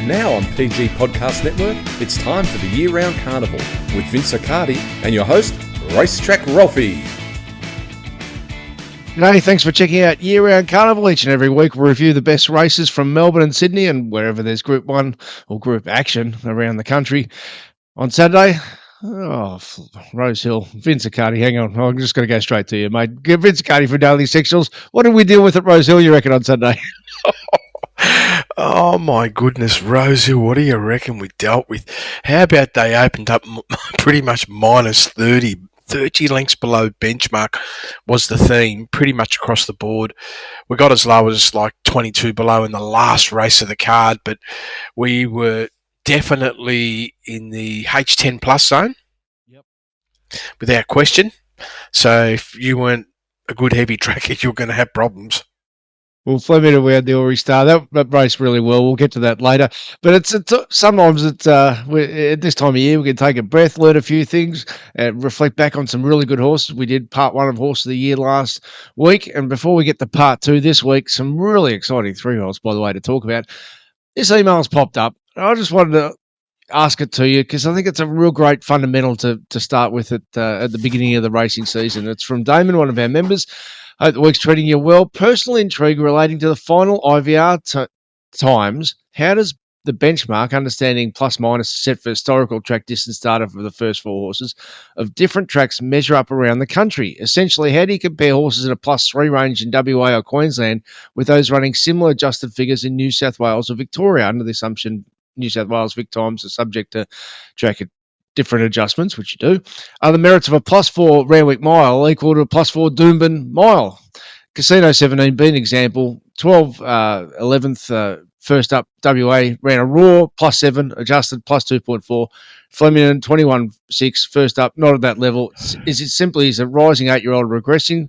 Now on PG Podcast Network, it's time for the year-round carnival with Vince Accardi and your host, Racetrack Rolfie. G'day, thanks for checking out Year-Round Carnival. Each and every week we review the best races from Melbourne and Sydney and wherever there's Group 1 or Group Action around the country. On Saturday, Rose Hill, Vince Accardi, hang on, I'm just going to go straight to you, mate. Vince Accardi for Daily Sexuals. What did we deal with at Rose Hill, you reckon, on Saturday? Oh my goodness, Rosie, what do you reckon we dealt with? How about they opened up pretty much minus 30 lengths below benchmark was the theme, pretty much across the board. We got as low as like 22 below in the last race of the card, but we were definitely in the H10 plus zone, without question. So if you weren't a good heavy tracker, you're going to have problems. Well, Fleming, we had the Ori Star. That raced really well. We'll get to that later. But sometimes at this time of year, we can take a breath, learn a few things, and reflect back on some really good horses. We did part 1 of Horse of the Year last week. And before we get to part 2 this week, some really exciting 3-year-olds, by the way, to talk about. This email's popped up. I just wanted to ask it to you because I think it's a real great fundamental to start with at the beginning of the racing season. It's from Damon, one of our members. Hope the week's treating you well. Personal intrigue relating to the final IVR times. How does the benchmark, understanding plus minus set for historical track distance data for the first 4 horses, of different tracks measure up around the country? Essentially, how do you compare horses in a +3 range in WA or Queensland with those running similar adjusted figures in New South Wales or Victoria, under the assumption New South Wales Vic times are subject to track different adjustments, which you do? Are the merits of a +4 Randwick mile equal to a +4 Doomben mile? Casino 17 being an example. 12 11th first up WA ran a raw +7 adjusted +2.4. Flemington 21-6 first up, not at that level. Is it simply a rising 8-year-old regressing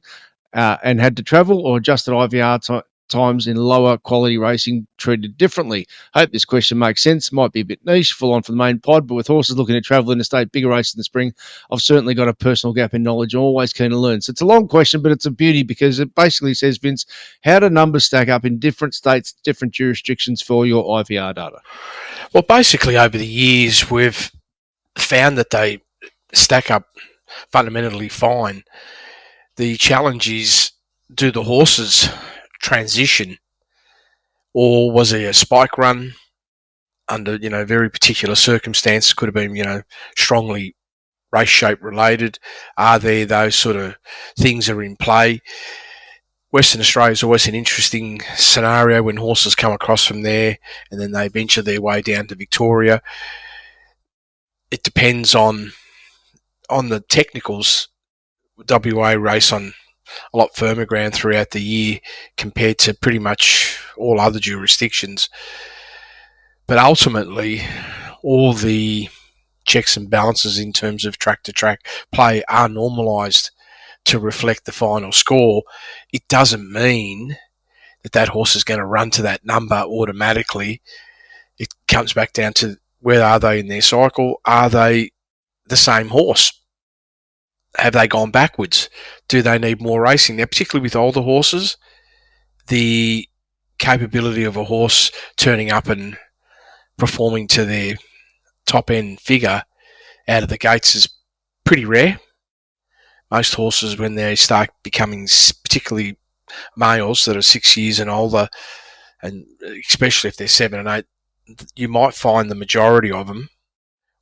and had to travel, or adjusted IVR times in lower quality racing treated differently? Hope this question makes sense. Might be a bit niche, full on for the main pod, but with horses looking to travel interstate, bigger races in the spring, I've certainly got a personal gap in knowledge. I'm always keen to learn. So it's a long question, but it's a beauty because it basically says, Vince, how do numbers stack up in different states, different jurisdictions for your IVR data? Well, basically over the years, we've found that they stack up fundamentally fine. The challenge is, do the horses transition, or was it a spike run under very particular circumstances? Could have been strongly race shape related. Are there those sort of things are in play? Western Australia is always an interesting scenario when horses come across from there and then they venture their way down to Victoria. It depends on the technicals. WA race on a lot firmer ground throughout the year compared to pretty much all other jurisdictions. But ultimately, all the checks and balances in terms of track-to-track play are normalised to reflect the final score. It doesn't mean that horse is going to run to that number automatically. It comes back down to, where are they in their cycle? Are they the same horse? Have they gone backwards? Do they need more racing? Now, particularly with older horses, the capability of a horse turning up and performing to their top-end figure out of the gates is pretty rare. Most horses, when they start becoming, particularly males that are 6 years and older, and especially if they're 7 and 8, you might find the majority of them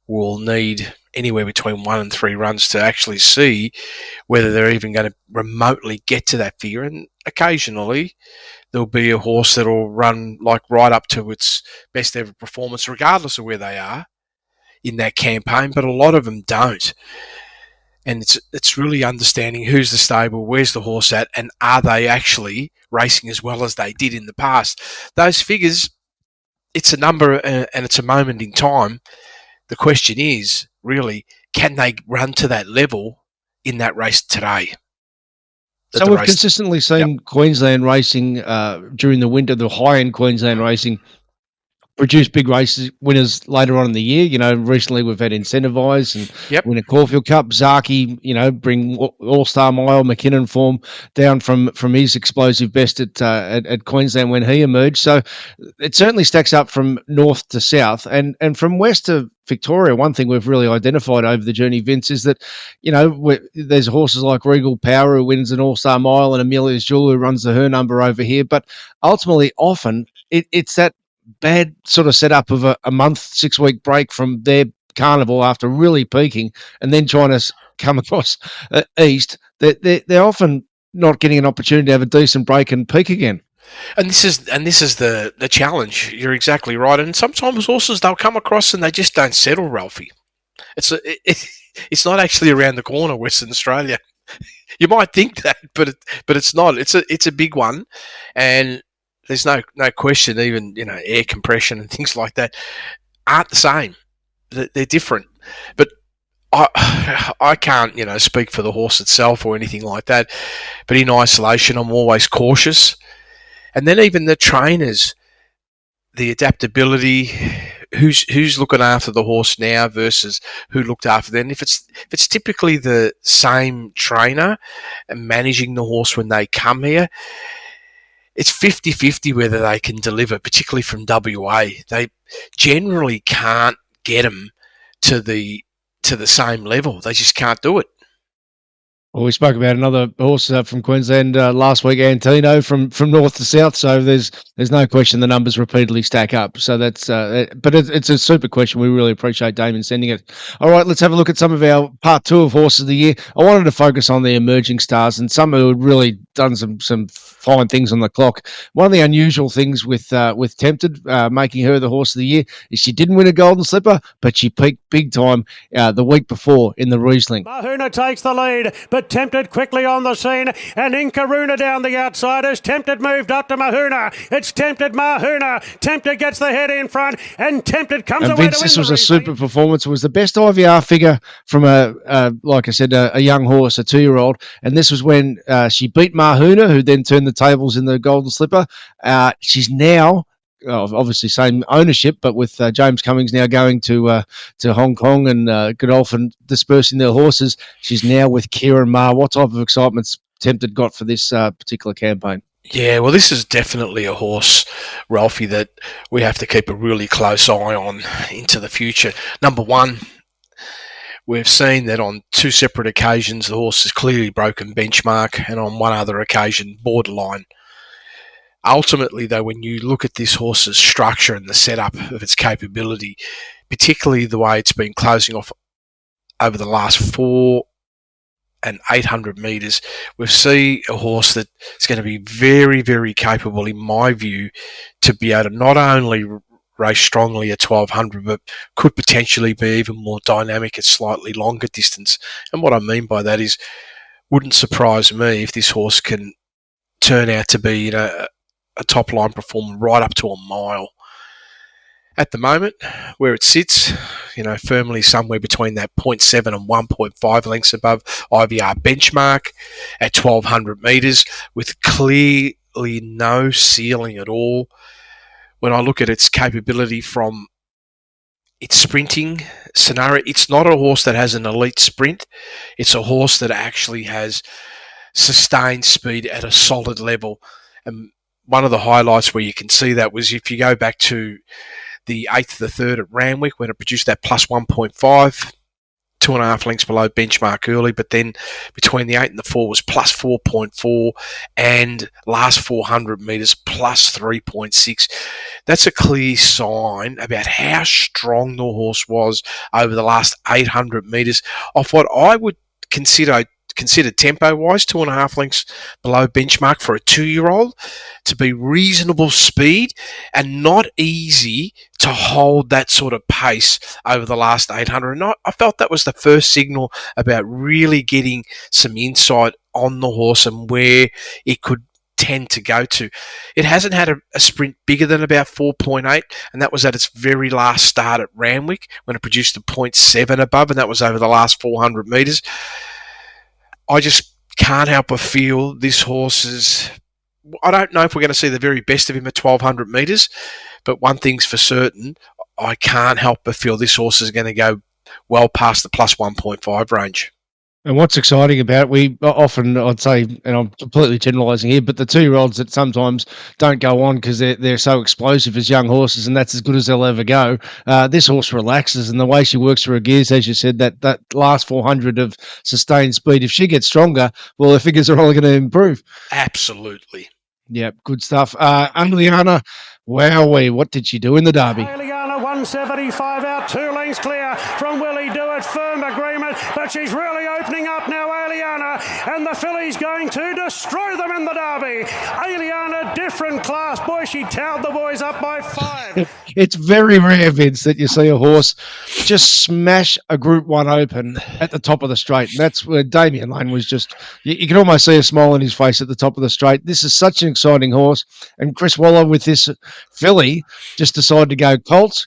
will need anywhere between 1 and 3 runs to actually see whether they're even going to remotely get to that figure. And occasionally there'll be a horse that'll run like right up to its best ever performance, regardless of where they are in that campaign, but a lot of them don't. And it's really understanding who's the stable, where's the horse at, and are they actually racing as well as they did in the past. Those figures, it's a number and it's a moment in time. The question is, really, can they run to that level in that race today? So we've consistently seen Queensland racing during the winter, the high-end Queensland racing, produce big races winners later on in the year. Recently we've had Incentivise and Yep. win a Caulfield Cup. Zaki, bring All-Star Mile McKinnon form down from his explosive best at Queensland when he emerged. So it certainly stacks up from north to south, and from west to Victoria. One thing we've really identified over the journey, Vince, is that there's horses like Regal Power who wins an All-Star Mile, and Amelia's Jewel who runs the her number over here. But ultimately, often it's that bad sort of setup of a month, 6-week break from their carnival after really peaking, and then trying to come across east. They're often not getting an opportunity to have a decent break and peak again. And this is the challenge. You're exactly right. And sometimes horses, they'll come across and they just don't settle, Ralphie. It's not actually around the corner, Western Australia. You might think that, but it's not. It's a big one, and there's no question. Even air compression and things like that aren't the same. They're different. But I can't speak for the horse itself or anything like that. But in isolation, I'm always cautious. And then even the trainers, the adaptability, who's looking after the horse now versus who looked after them. If it's typically the same trainer and managing the horse when they come here, it's 50-50 whether they can deliver, particularly from WA. They generally can't get them to the same level. They just can't do it. Well, we spoke about another horse from Queensland last week, Antino, from north to south. So there's no question the numbers repeatedly stack up. So that's, but it's a super question. We really appreciate Damien sending it. All right, let's have a look at some of our part 2 of horses of the year. I wanted to focus on the emerging stars and some who had really done some fine things on the clock. One of the unusual things with Tempted making her the horse of the year is she didn't win a Golden Slipper, but she peaked big time the week before in the Riesling. Mahuna takes the lead, but Tempted quickly on the scene, and Inkaruna down the outsiders. Tempted moved up to Mahuna. It's Tempted, Mahuna. Tempted gets the head in front, and Tempted comes and away Vince, to this win was the a super performance. It was the best IVR figure from like I said, a young horse, a 2-year-old. And this was when she beat Mahuna, who then turned the tables in the Golden Slipper. She's now obviously same ownership, but with James Cummings now going to Hong Kong and Godolphin dispersing their horses, she's now with Kieran Ma. What type of excitement's Tempted got for this particular campaign? Yeah, well, this is definitely a horse, Ralphie, that we have to keep a really close eye on into the future. Number one, we've seen that on 2 separate occasions the horse has clearly broken benchmark, and on one other occasion borderline. Ultimately, though, when you look at this horse's structure and the setup of its capability, particularly the way it's been closing off over the last 4 and 800 metres, we see a horse that is going to be very, very capable, in my view, to be able to not only race strongly at 1200, but could potentially be even more dynamic at slightly longer distance. And what I mean by that is, wouldn't surprise me if this horse can turn out to be a top line performer right up to a mile. At the moment, where it sits, firmly somewhere between that 0.7 and 1.5 lengths above IVR benchmark at 1200 metres, with clearly no ceiling at all. When I look at its capability from its sprinting scenario, it's not a horse that has an elite sprint. It's a horse that actually has sustained speed at a solid level. And one of the highlights where you can see that was if you go back to the 8th of the 3rd at Randwick, when it produced that plus 1.5, 2.5 lengths below benchmark early, but then between the 8 and the 4 was plus 4.4, and last 400 metres plus 3.6. That's a clear sign about how strong the horse was over the last 800 metres off what I would consider tempo-wise 2.5 lengths below benchmark for a 2-year-old to be reasonable speed, and not easy to hold that sort of pace over the last 800. And I felt that was the first signal about really getting some insight on the horse and where it could tend to go to. It hasn't had a sprint bigger than about 4.8, and that was at its very last start at Randwick when it produced a 0.7 above, and that was over the last 400 metres. I just can't help but feel this horse is... I don't know if we're going to see the very best of him at 1,200 metres, But one thing's for certain, I can't help but feel this horse is going to go well past the plus 1.5 range. And what's exciting about it, we often, I'd say, and I'm completely generalising here, but the 2-year-olds that sometimes don't go on because they're so explosive as young horses, and that's as good as they'll ever go. This horse relaxes, and the way she works through her gears, as you said, that last 400 of sustained speed, if she gets stronger, well, her figures are only going to improve. Absolutely. Yep, good stuff. Aliana, wowee, what did she do in the Derby? Aliana 175 out, 2 lengths clear from Willie Do It, firm agreement, but she's really opening up now, Aliana, and the filly's going to destroy them in the Derby. Aliana, different class. Boy, she towed the boys up by 5. It's very rare, Vince, that you see a horse just smash a Group 1 Open at the top of the straight. And that's where Damien Lane was just, you can almost see a smile on his face at the top of the straight. This is such an exciting horse. And Chris Waller with this filly just decided to go Colts,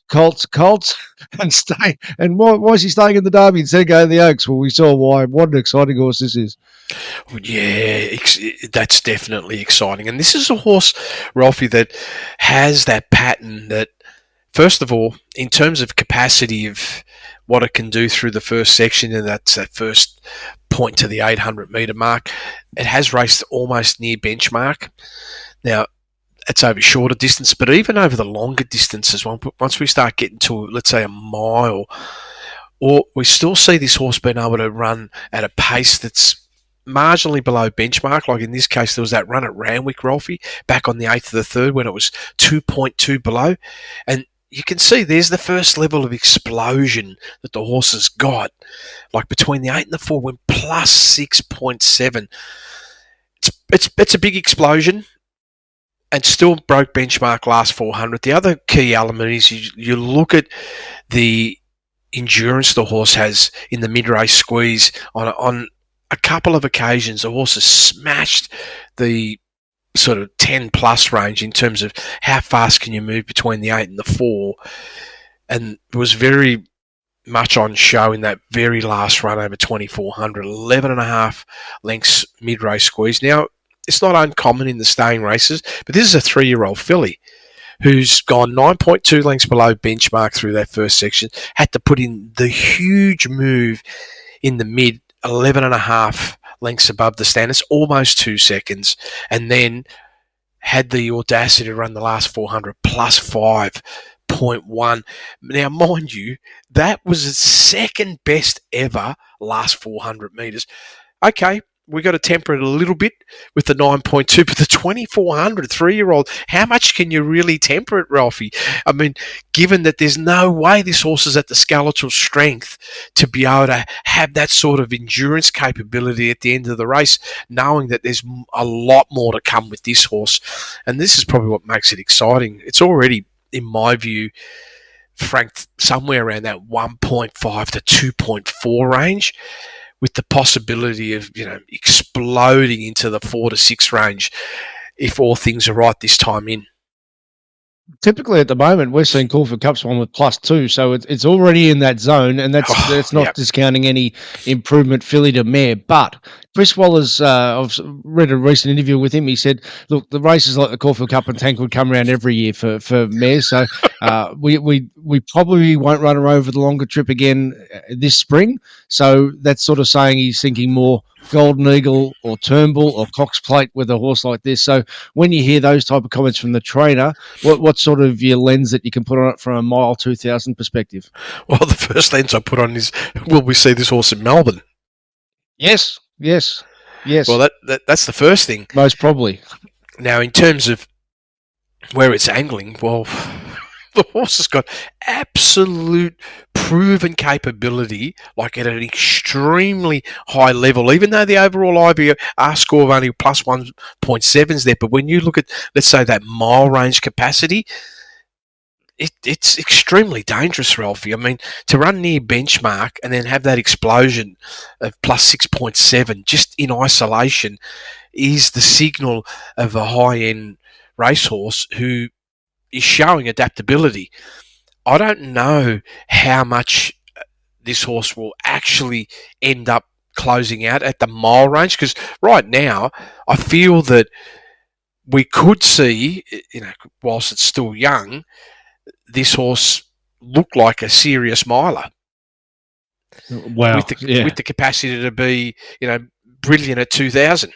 and stay. And why is he staying in the Derby instead of going to the Oaks? Well, we saw why. What an exciting horse this is. Yeah, that's definitely exciting. And this is a horse, Ralphie, that has that pattern that, first of all, in terms of capacity of what it can do through the first section, and that's that first point to the 800-metre mark, it has raced almost near benchmark. Now, it's over shorter distance, but even over the longer distances, once we start getting to, let's say, a mile, or we still see this horse being able to run at a pace that's marginally below benchmark. Like in this case, there was that run at Randwick, Ralphie, back on the 8th of the 3rd when it was 2.2 below. And you can see there's the first level of explosion that the horse has got. Like between the 8 and the 4 went plus 6.7. It's a big explosion and still broke benchmark last 400. The other key element is you look at the endurance the horse has in the mid-race squeeze. On a couple of occasions, the horse has smashed the sort of 10 plus range in terms of how fast can you move between the 8 and the 4, and it was very much on show in that very last run over 2400, 11 and a half lengths mid-race squeeze. Now, it's not uncommon in the staying races, but this is a 3-year-old filly who's gone 9.2 lengths below benchmark through that first section, had to put in the huge move in the mid, 11 and a half lengths above the standards, almost 2 seconds, and then had the audacity to run the last 400 plus 5.1. Now, mind you, that was its second best ever last 400 metres. Okay, we got to temper it a little bit with the 9.2, but the 2400 3-year-old, how much can you really temper it, Ralphie? I mean, given that there's no way this horse is at the skeletal strength to be able to have that sort of endurance capability at the end of the race, knowing that there's a lot more to come with this horse. And this is probably what makes it exciting. It's already, in my view, franked somewhere around that 1.5 to 2.4 range, with the possibility of, exploding into the 4 to 6 range if all things are right this time in. Typically at the moment, we're seeing Caulfield Cup's one with +2, so it's already in that zone, and that's not discounting any improvement filly to mare. But Chris Waller's, I've read a recent interview with him. He said, look, the races like the Caulfield Cup and Tankwood come around every year for mares, so we probably won't run her over the longer trip again this spring. So that's sort of saying he's thinking more Golden Eagle or Turnbull or Cox Plate with a horse like this. So when you hear those type of comments from the trainer, what sort of your lens that you can put on it from a mile 2000 perspective? Well, the first lens I put on is, will we see this horse in Melbourne? Yes. Well, that's the first thing. Most probably. Now, in terms of where it's angling, well, the horse has got absolute proven capability, like at an extremely high level, even though the overall IVR score of only plus 1.7 is there. But when you look at, let's say, that mile range capacity, it's extremely dangerous, Ralphie. I mean, to run near benchmark and then have that explosion of plus 6.7 just in isolation is the signal of a high-end racehorse who is showing adaptability. I don't know how much this horse will actually end up closing out at the mile range, because right now I feel that we could see, whilst it's still young, this horse look like a serious miler. Wow. With the capacity to be, brilliant at 2,000.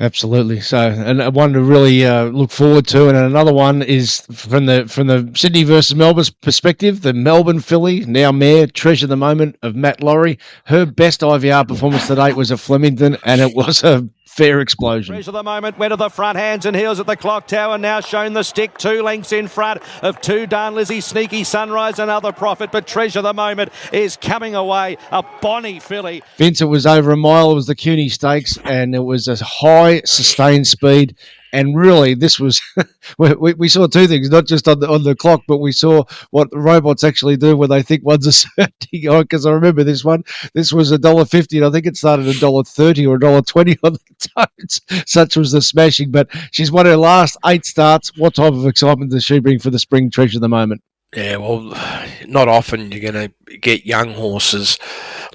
Absolutely. So, and one to really look forward to, and another one is from the Sydney versus Melbourne perspective, the Melbourne filly, now mare, Treasure the Moment of Matt Laurie. Her best IVR performance to date was at Flemington, and it was a fair explosion. Treasure the Moment went to the front, hands and heels at the clock tower, now shown the stick, 2 lengths in front of 2 Darn Lizzie, Sneaky Sunrise, another Profit, but Treasure the Moment is coming away, a bonny filly. Vince, it was over a mile, it was the CUNY Stakes, and it was a high sustained speed. And really, this was we saw two things, not just on the clock, but we saw what the robots actually do when they think one's a certainty. Because I remember this one. This was $1.50, and I think it started $1.30 or $1.20 on the totes. Such was the smashing. But she's won her last 8 starts. What type of excitement does she bring for the spring Treasure at the moment? Yeah, well, not often you're going to get young horses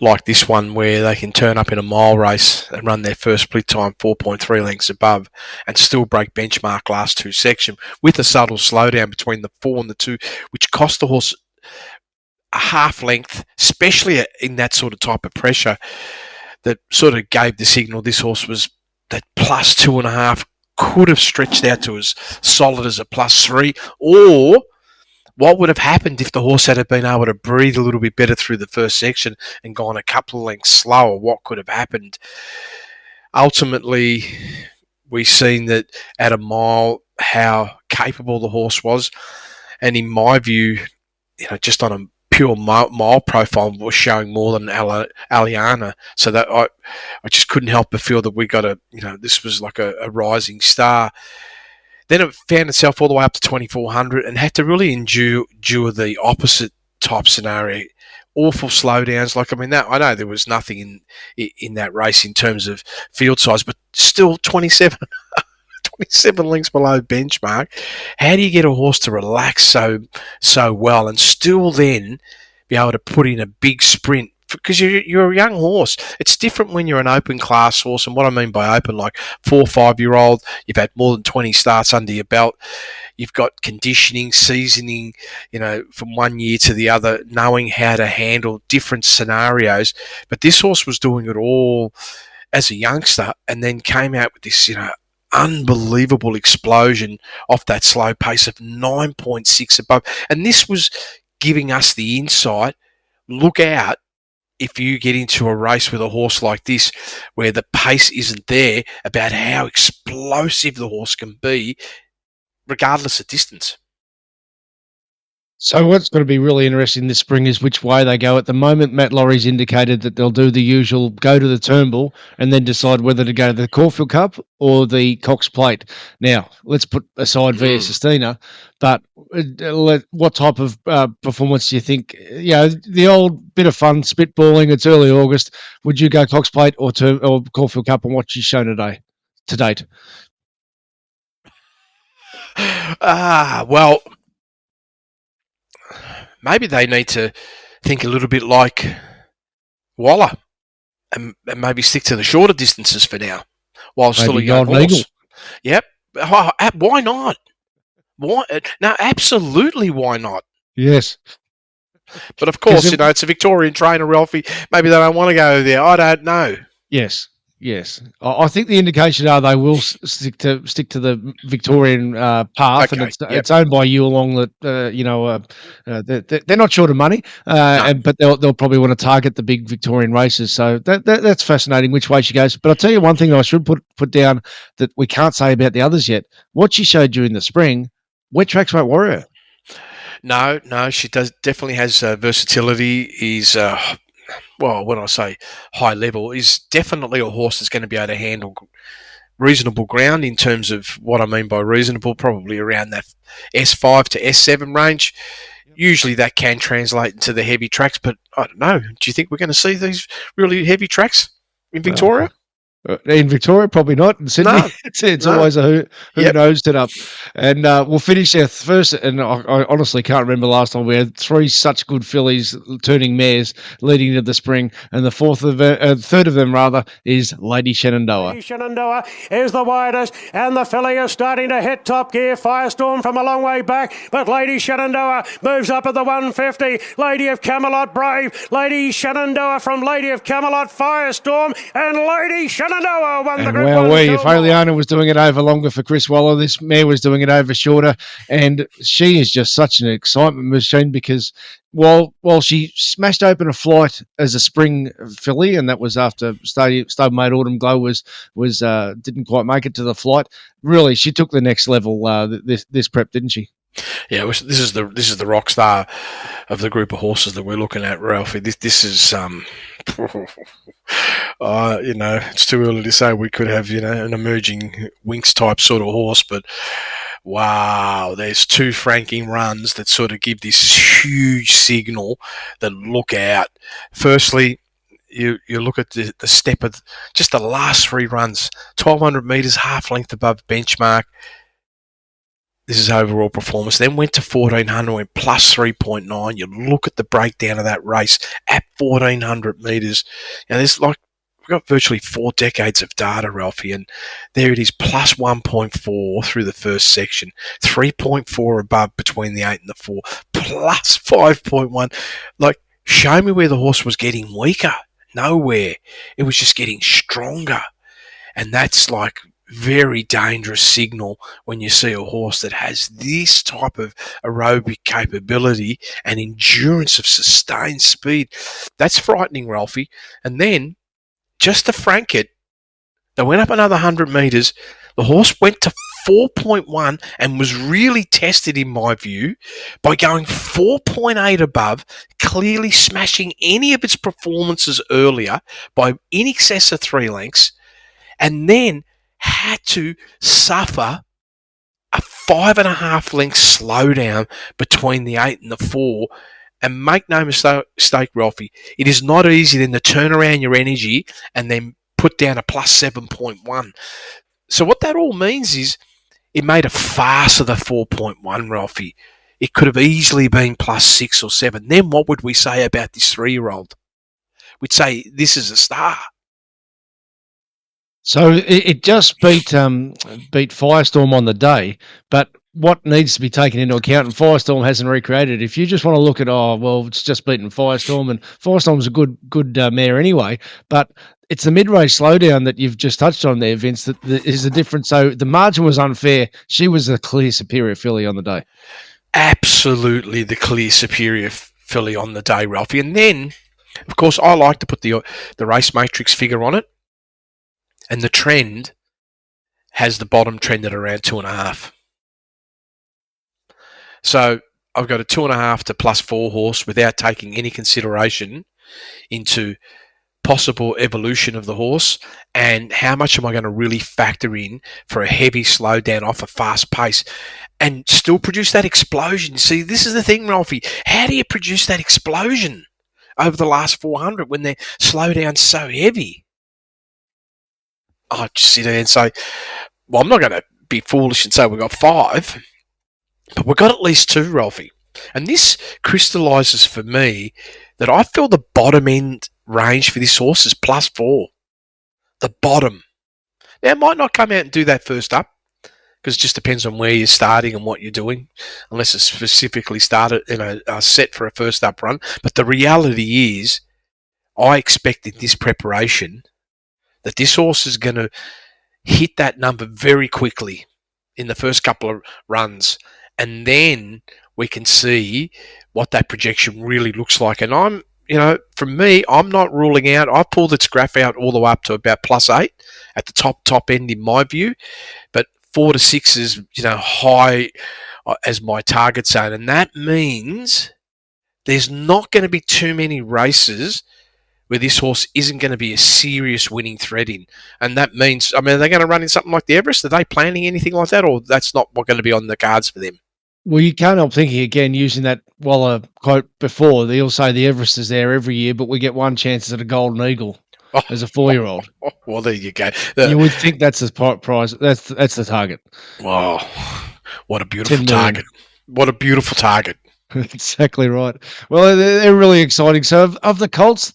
like this one where they can turn up in a mile race and run their first split time 4.3 lengths above and still break benchmark last 2 section with a subtle slowdown between the 4 and the 2, which cost the horse a half length, especially in that sort of type of pressure, that sort of gave the signal this horse was that plus 2.5 could have stretched out to as solid as a plus 3, or what would have happened if the horse had been able to breathe a little bit better through the first section and gone a couple of lengths slower? What could have happened? Ultimately, we've seen that at a mile how capable the horse was. And in my view, just on a pure mile profile, was showing more than Aliana. So that I just couldn't help but feel that we got this was like a rising star. Then it found itself all the way up to 2,400 and had to really endure the opposite type scenario. Awful slowdowns. I know there was nothing in that race in terms of field size, but still 27 lengths below benchmark. How do you get a horse to relax so well and still then be able to put in a big sprint? Because you're a young horse. It's different when you're an open class horse, and what I mean by open, like 4 or 5 year old, you've had more than 20 starts under your belt. You've got conditioning, seasoning, from one year to the other, knowing how to handle different scenarios. But this horse was doing it all as a youngster, and then came out with this, unbelievable explosion off that slow pace of 9.6 above. And this was giving us the insight, look out if you get into a race with a horse like this where the pace isn't there, about how explosive the horse can be regardless of distance. So what's going to be really interesting this spring is which way they go. At the moment, Matt Laurie's indicated that they'll do the usual, go to the Turnbull and then decide whether to go to the Caulfield Cup or the Cox Plate. Now, let's put aside Via Sistina, but what type of performance do you think? The old bit of fun, spitballing, it's early August. Would you go Cox Plate or Caulfield Cup on what she's shown to date? Well, maybe they need to think a little bit like Waller and maybe stick to the shorter distances for now while still a young horse. Eagle. Yep. Why not? Why? No, absolutely why not? Yes. But of course, it's a Victorian trainer, Ralphie. Maybe they don't want to go there. I don't know. Yes. I think the indication are they will stick to the Victorian path, okay, and it's owned by you along that. They're not short of money, but they'll probably want to target the big Victorian races. So that's fascinating which way she goes. But I'll tell you one thing I should put down that we can't say about the others yet. What she showed during the spring, wet tracks won't worry her. No, she definitely has versatility. When I say high level, is definitely a horse that's going to be able to handle reasonable ground in terms of what I mean by reasonable, probably around that S5 to S7 range. Usually that can translate into the heavy tracks, but I don't know. Do you think we're going to see these really heavy tracks in Victoria? In Victoria, probably not. In Sydney, No, it's no. always a who Yep. knows it up. And we'll finish our first. And I honestly can't remember last time we had three such good fillies turning mares leading into the spring. And the third of them rather is Lady Shenandoah. Lady Shenandoah is the widest, and the filly is starting to hit top gear. Firestorm from a long way back, but Lady Shenandoah moves up at the 150. Lady of Camelot Brave, Lady Shenandoah from Lady of Camelot Firestorm, and Lady Shenandoah won the And Group 1 if Aliana was doing it over longer for Chris Waller, this mare was doing it over shorter. And she is just such an excitement machine because while she smashed open a flight as a spring filly, and that was after Stablemate Autumn Glow was didn't quite make it to the flight. Really, she took the next level this prep, didn't she? Yeah, this is the rock star of the group of horses that we're looking at, Ralphie. This is it's too early to say we could have an emerging Winx type sort of horse, but wow, there's two franking runs that sort of give this huge signal that look out. Firstly, you look at the step of just the last three runs, 1,200 metres, half length above benchmark. This is overall performance. Then went to 1,400, went plus 3.9. You look at the breakdown of that race at 1,400 metres. There's we've got virtually 4 decades of data, Ralphie, and there it is, plus 1.4 through the first section, 3.4 above between the 8 and the 4, plus 5.1. Show me where the horse was getting weaker. Nowhere. It was just getting stronger. And that's very dangerous signal when you see a horse that has this type of aerobic capability and endurance of sustained speed. That's frightening, Ralphie. And then, just to frank it, they went up another 100 metres. The horse went to 4.1 and was really tested, in my view, by going 4.8 above, clearly smashing any of its performances earlier by in excess of 3 lengths, and then had to suffer a 5.5 length slowdown between the 8 and the 4. And make no mistake, Ralphie, it is not easy then to turn around your energy and then put down a plus 7.1. So what that all means is it made a farce of the 4.1, Ralphie. It could have easily been plus 6 or 7. Then what would we say about this 3-year-old? We'd say this is a star. So it just beat Firestorm on the day, but what needs to be taken into account, and Firestorm hasn't recreated. If you just want to look at, it's just beaten Firestorm, and Firestorm's a good mare anyway, but it's the mid-race slowdown that you've just touched on there, Vince, that is the difference. So the margin was unfair. She was a clear superior filly on the day. Absolutely the clear superior filly on the day, Ralphie. And then, of course, I like to put the race matrix figure on it. And the trend has the bottom trend at around 2.5. So I've got a 2.5 to plus 4 horse without taking any consideration into possible evolution of the horse and how much am I going to really factor in for a heavy slowdown off a fast pace and still produce that explosion. See, this is the thing, Ralphie. How do you produce that explosion over the last 400 when their slowdown's so heavy? I just sit there and say, well, I'm not going to be foolish and say we've got 5, but we've got at least 2, Ralphie. And this crystallises for me that I feel the bottom end range for this horse is plus 4. The bottom. Now, it might not come out and do that first up because it just depends on where you're starting and what you're doing, unless it's specifically started, set for a first up run. But the reality is, I expected this preparation that this horse is going to hit that number very quickly in the first couple of runs, and then we can see what that projection really looks like. And I'm, from me, I'm not ruling out. I've pulled its graph out all the way up to about plus 8 at the top end in my view, but 4 to 6 is, high as my target zone, and that means there's not going to be too many races where this horse isn't going to be a serious winning thread in. And that means, are they going to run in something like the Everest? Are they planning anything like that, or that's not going to be on the cards for them? Well, you can't help thinking, again, using that Waller quote before, they'll say the Everest is there every year, but we get one chance at a Golden Eagle. as a 4-year-old. Well, there you go. You would think that's the prize. That's the target. Wow, what a beautiful 10 million. target! What a beautiful target! Exactly right. Well, they're really exciting. So of the Colts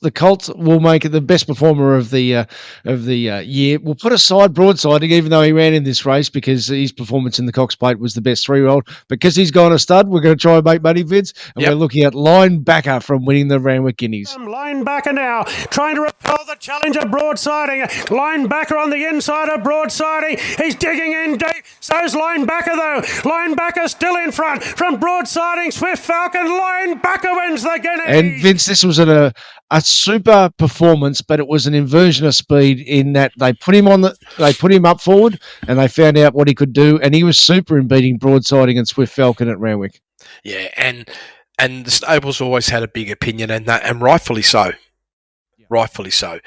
will make it the best performer of the year. We'll put aside Broadsiding, even though he ran in this race because his performance in the Cox Plate was the best 3-year-old. Because he's gone a stud, we're going to try and make money, Vince. And we're looking at Linebacker from winning the Randwick Guineas. Linebacker now, trying to repel the challenge of Broadsiding. Linebacker on the inside of Broadsiding. He's digging in deep. So's Linebacker though. Linebacker still in front from Broadsiding. Swift Falcon. Linebacker wins the Guineas. And Vince, this was a super performance, but it was an inversion of speed in that they put him up forward, and they found out what he could do, and he was super in beating Broadsiding and Swift Falcon at Randwick. Yeah, and the stables always had a big opinion, and rightfully so. Yeah. Rightfully so.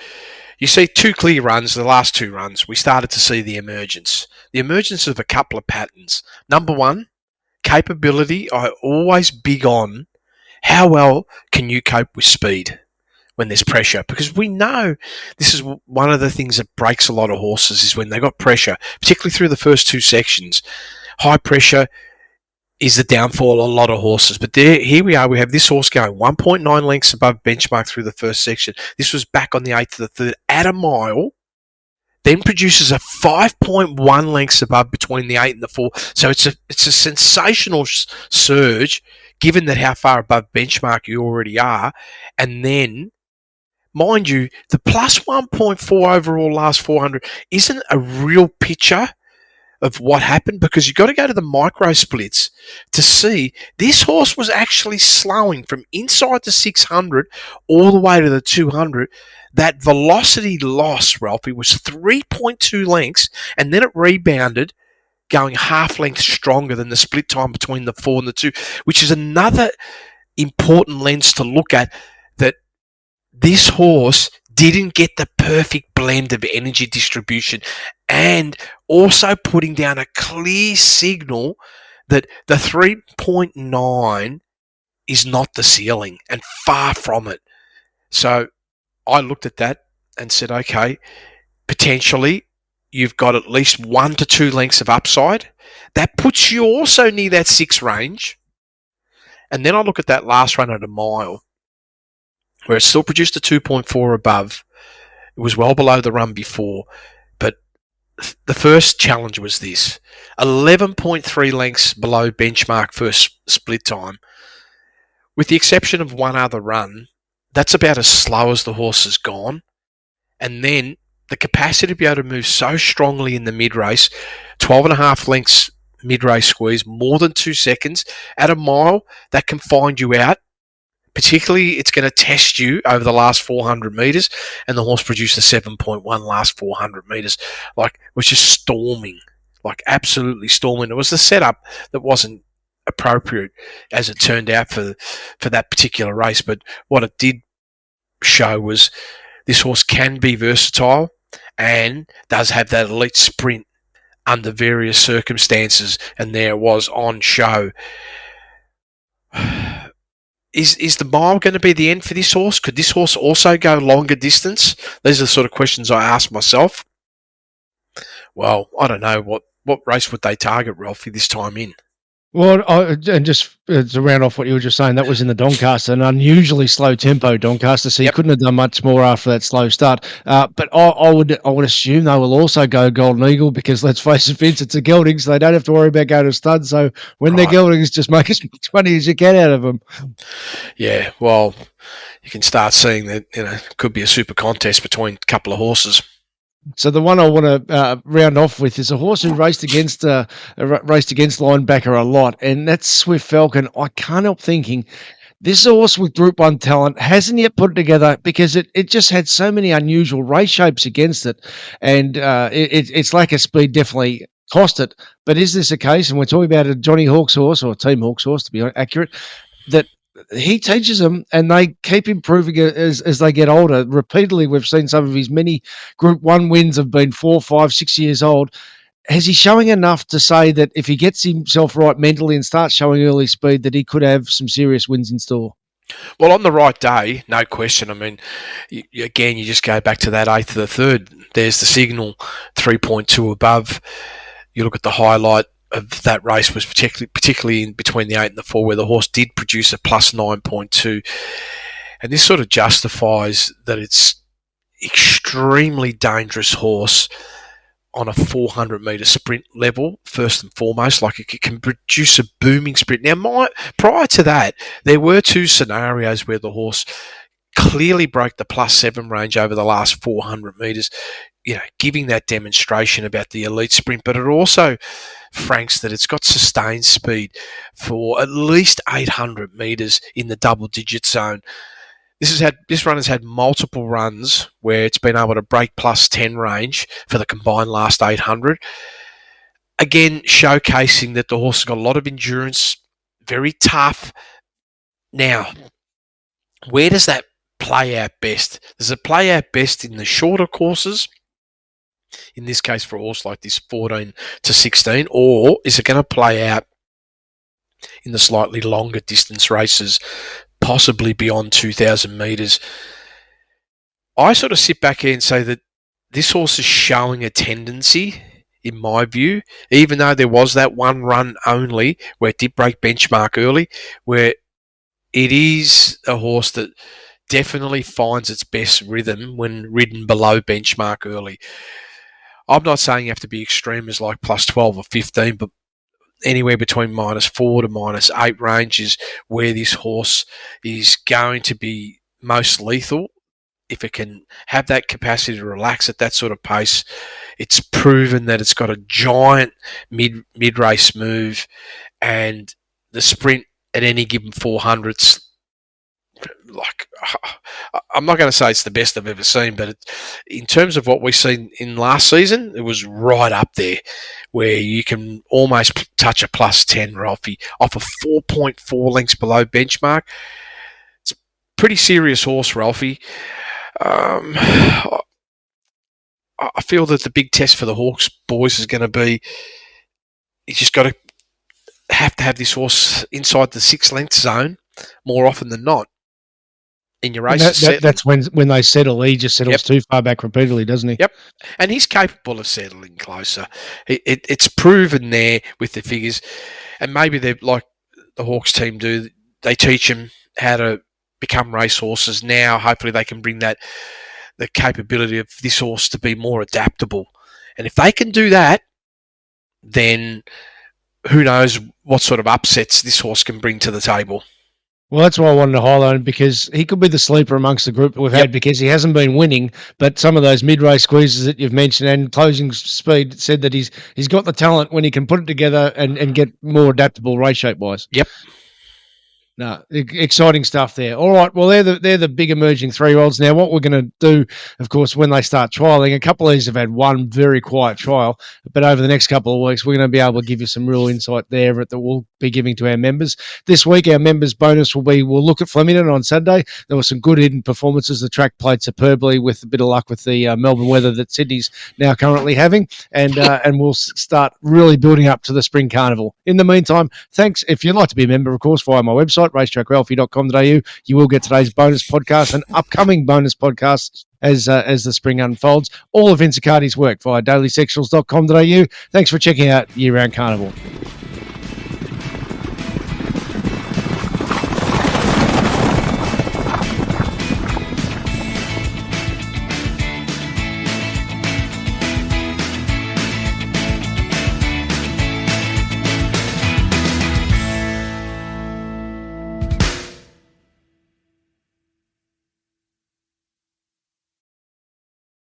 You see 2 clear runs, the last 2 runs, we started to see the emergence of a couple of patterns. Number 1, capability. I always big on how well can you cope with speed when there's pressure, because we know this is one of the things that breaks a lot of horses is when they got pressure, particularly through the first 2 sections. High pressure is the downfall of a lot of horses. But here we are. We have this horse going 1.9 lengths above benchmark through the first section. This was back on the 8th to the 3rd at a mile. Then produces a 5.1 lengths above between the 8 and the 4. So it's a sensational surge, given that how far above benchmark you already are. And then, mind you, the plus 1.4 overall last 400 isn't a real picture of what happened, because you've got to go to the micro splits to see this horse was actually slowing from inside the 600 all the way to the 200. That velocity loss, Ralphie, was 3.2 lengths, and then it rebounded, going half length stronger than the split time between the 4 and the 2, which is another important lens to look at, that this horse didn't get the perfect blend of energy distribution, and also putting down a clear signal that the 3.9 is not the ceiling, and far from it. So I looked at that and said, okay, potentially you've got at least 1 to 2 lengths of upside. That puts you also near that 6 range. And then I look at that last run at a mile, where it still produced a 2.4 above. It was well below the run before. But the first challenge was this: 11.3 lengths below benchmark first split time. With the exception of one other run, that's about as slow as the horse has gone. And then the capacity to be able to move so strongly in the mid-race, 12.5 lengths mid-race squeeze, more than 2 seconds at a mile, that can find you out. Particularly, it's going to test you over the last 400 metres, and the horse produced a 7.1 last 400 metres. Like, it was just storming, like absolutely storming. It was the setup that wasn't appropriate, as it turned out, for that particular race. But what it did show was this horse can be versatile and does have that elite sprint under various circumstances, and there it was on show. Is the mile going to be the end for this horse? Could this horse also go longer distance? These are the sort of questions I ask myself. Well, I don't know. What race would they target, Ralphie, this time in? Well, and just to round off what you were just saying, that was in the Doncaster, an unusually slow tempo Doncaster, so you couldn't have done much more after that slow start. But I would assume they will also go Golden Eagle, because let's face it, Vince, it's a gelding, so they don't have to worry about going to stud. So when they're geldings, just make as much money as you can out of them. Yeah, well, you can start seeing that it could be a super contest between a couple of horses. So the one I want to round off with is a horse who raced against Linebacker a lot, and that's Swift Falcon. I can't help thinking this horse with Group 1 talent hasn't yet put it together, because it just had so many unusual race shapes against it, and its lack of speed definitely cost it. But is this a case, and we're talking about a Johnny Hawk's horse, or Team Hawk's horse to be accurate, that he teaches them and they keep improving as they get older? Repeatedly, we've seen some of his many Group 1 wins have been 4, 5, 6 years old. Is he showing enough to say that if he gets himself right mentally and starts showing early speed, that he could have some serious wins in store? Well, on the right day, no question. I mean, again, you just go back to that 8th of the 3rd. There's the signal, 3.2 above. You look at the highlight of that race was particularly in between the 8 and the 4, where the horse did produce a plus 9.2. And this sort of justifies that it's extremely dangerous horse on a 400-metre sprint level, first and foremost. Like, it can produce a booming sprint. Now, prior to that, there were 2 scenarios where the horse clearly broke the +7 range over the last 400 metres, giving that demonstration about the elite sprint. But it also franks that it's got sustained speed for at least 800 metres in the double-digit zone. This run has had multiple runs where it's been able to break +10 range for the combined last 800. Again, showcasing that the horse has got a lot of endurance, very tough. Now, where does that play out best? Does it play out best in the shorter courses? In this case, for a horse like this, 14 to 16, or is it going to play out in the slightly longer distance races, possibly beyond 2,000 metres? I sort of sit back here and say that this horse is showing a tendency, in my view, even though there was that one run only where it did break benchmark early, where it is a horse that definitely finds its best rhythm when ridden below benchmark early. I'm not saying you have to be extreme as like +12 or 15, but anywhere between -4 to -8 range is where this horse is going to be most lethal. If it can have that capacity to relax at that sort of pace, it's proven that it's got a giant mid-race move, and the sprint at any given 400s, like, I'm not going to say it's the best I've ever seen, but in terms of what we've seen in last season, it was right up there, where you can almost touch a +10, Ralphie, off of 4.4 lengths below benchmark. It's a pretty serious horse, Ralphie. I feel that the big test for the Hawks boys is going to be, you just got to have this horse inside the 6-length zone more often than not in your races. That's when they settle. He just settles too far back repeatedly, doesn't he? Yep. And he's capable of settling closer. It's proven there with the figures. And maybe they're like the Hawks team do. They teach them how to become race horses. Now, hopefully they can bring the capability of this horse to be more adaptable. And if they can do that, then who knows what sort of upsets this horse can bring to the table. Well, that's why I wanted to highlight him, because he could be the sleeper amongst the group that we've had, because he hasn't been winning, but some of those mid-race squeezes that you've mentioned and closing speed said that he's got the talent when he can put it together and get more adaptable race shape-wise. Yep. No, exciting stuff there. All right, well, they're the big emerging 3-year-olds. Now, what we're going to do, of course, when they start trialling, a couple of these have had one very quiet trial, but over the next couple of weeks, we're going to be able to give you some real insight there that we'll be giving to our members. This week, our members' bonus we'll look at Flemington on Saturday. There were some good hidden performances. The track played superbly with a bit of luck with the Melbourne weather that Sydney's now currently having, and we'll start really building up to the Spring Carnival. In the meantime, thanks. If you'd like to be a member, of course, via my website, racetrackralphie.com.au. You will get today's bonus podcast and upcoming bonus podcasts as the spring unfolds. All of Vince Accardi's work via dailysexuals.com.au. Thanks for checking out Year Round Carnival.